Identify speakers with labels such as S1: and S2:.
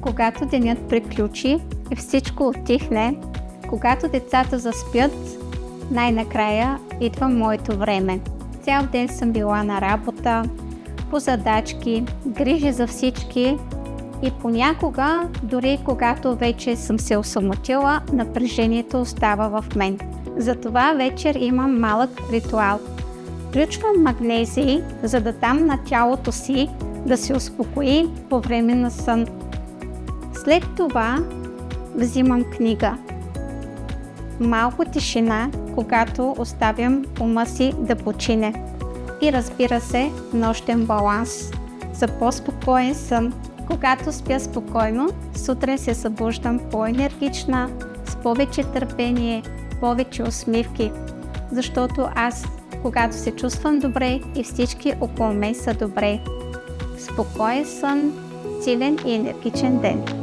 S1: когато денят приключи и всичко отихне, когато децата заспят, най-накрая идва моето време. Цял ден съм била на работа, по задачки, грижи за всички и понякога, дори когато вече съм се осамотила, напрежението остава в мен. Затова вечер имам малък ритуал. Включвам магнезий, за да дам на тялото си да се успокои по време на сън. След това взимам книга. Малко тишина, когато оставям ума си да почине. И разбира се, нощен баланс за по-спокоен сън. Когато спя спокойно, сутрин се събуждам по-енергична, с повече търпение, повече усмивки. Защото аз, когато се чувствам добре и всички около мен са добре. Спокоен сън, силен и енергичен ден.